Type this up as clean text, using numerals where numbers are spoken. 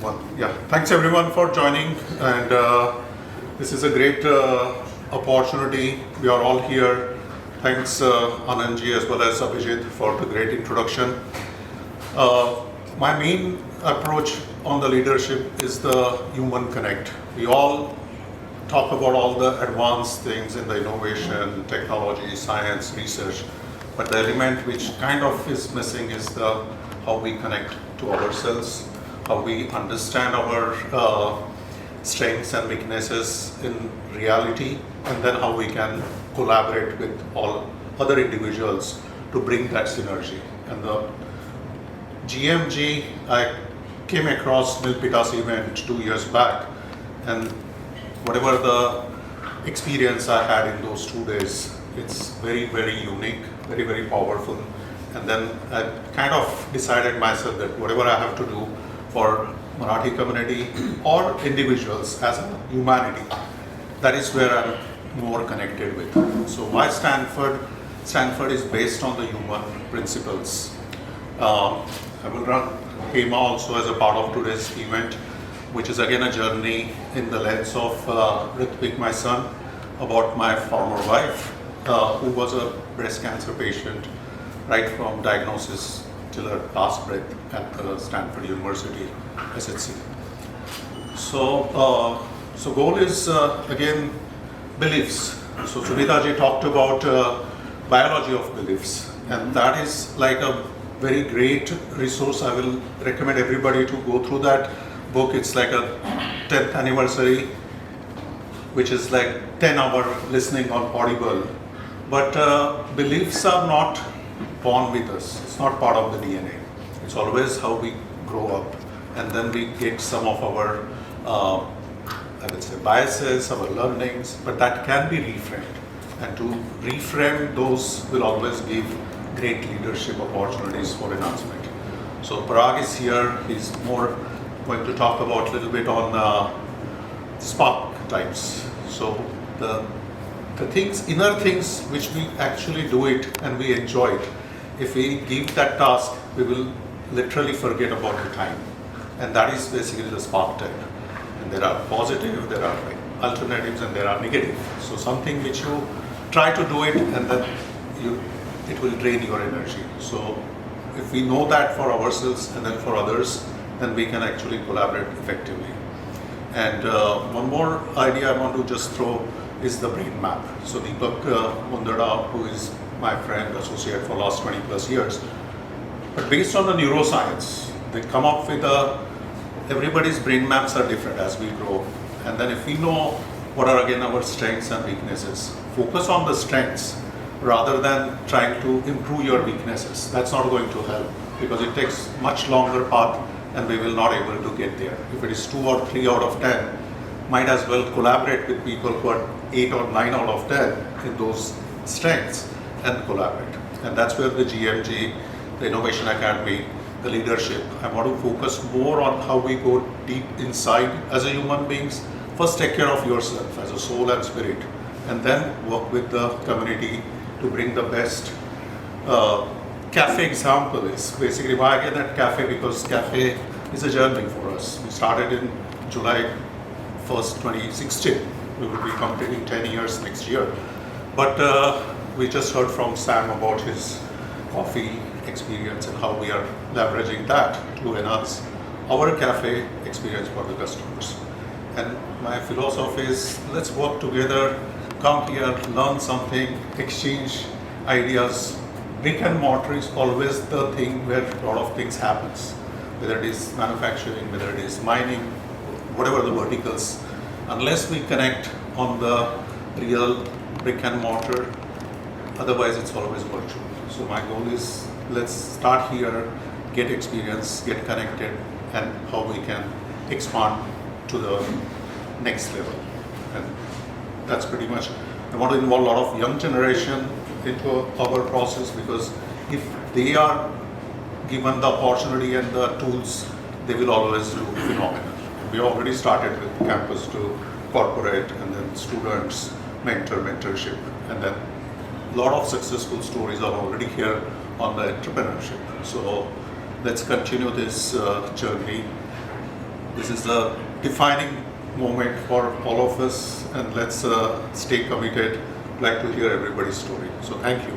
One. Yeah, thanks everyone for joining, and this is a great opportunity. We are all here. Thanks Anandji as well as Abhijit for the great introduction. My main approach on the leadership is the human connect. We all talk about all the advanced things in the innovation, technology, science, research, but the element which kind of is missing is the how we connect to ourselves, how we understand our strengths and weaknesses in reality, and then how we can collaborate with all other individuals to bring that synergy. And the GMG, I came across Milpita's event 2 years back, and whatever the experience I had in those 2 days, it's very, very unique, very, very powerful. And then I kind of decided myself that whatever I have to do for Marathi community or individuals as a humanity, that is where I'm more connected with. So why Stanford? Stanford is based on the human principles. I will run HEMA also as a part of today's event, which is again a journey in the lens of Ritvik, my son, about my former wife, who was a breast cancer patient right from diagnosis till her last breath at the Stanford University, SHC. So, goal is again beliefs. So Sunitaji talked about biology of beliefs, and that is like a very great resource. I will recommend everybody to go through that book. It's like a 10th anniversary, which is like 10-hour listening on Audible. But beliefs are not born with us. It's not part of the DNA. It's always how we grow up, and then we get some of our, I would say, biases, our learnings, but that can be reframed. And to reframe those will always give great leadership opportunities for enhancement. So Parag is here. He's more going to talk about a little bit on spark types. So the things, inner things which we actually do it and we enjoy it, if we give that task, we will literally forget about the time. And that is basically the spark type. And there are positive, there are like alternatives, and there are negative. So something which you try to do it and then it will drain your energy. So if we know that for ourselves and then for others, then we can actually collaborate effectively. And one more idea I want to just throw is the brain map. So Deepak Mundada, who is my friend, associate for last 20 plus years, but based on the neuroscience, they come up with everybody's brain maps are different as we grow. And then if we know what are again our strengths and weaknesses, focus on the strengths rather than trying to improve your weaknesses. That's not going to help because it takes much longer path and we will not able to get there. If it is 2 or 3 out of 10, might as well collaborate with people who are 8 or 9 out of 10 in those strengths and collaborate. And that's where the GMG, the Innovation Academy, the leadership, I want to focus more on how we go deep inside as a human beings. First take care of yourself as a soul and spirit, and then work with the community to bring the best. Cafe example is basically why I get that cafe, because cafe is a journey for us. We started in July 1st, 2016. We will be completing 10 years next year. But we just heard from Sam about his coffee experience and how we are leveraging that to enhance our cafe experience for the customers. And my philosophy is let's work together, come here, learn something, exchange ideas. Brick and mortar is always the thing where a lot of things happens, whether it is manufacturing, whether it is mining, whatever the verticals. Unless we connect on the real brick and mortar, otherwise it's always virtual. So my goal is let's start here, get experience, get connected, and how we can expand to the next level. And that's pretty much, I want to involve a lot of young generation into our process, because if they are given the opportunity and the tools, they will always do phenomenal. We already started with campus to corporate, and then students, mentorship, and then a lot of successful stories are already here on the entrepreneurship. So let's continue this journey. This is a defining moment for all of us, and let's stay committed. Like to hear everybody's story. So thank you.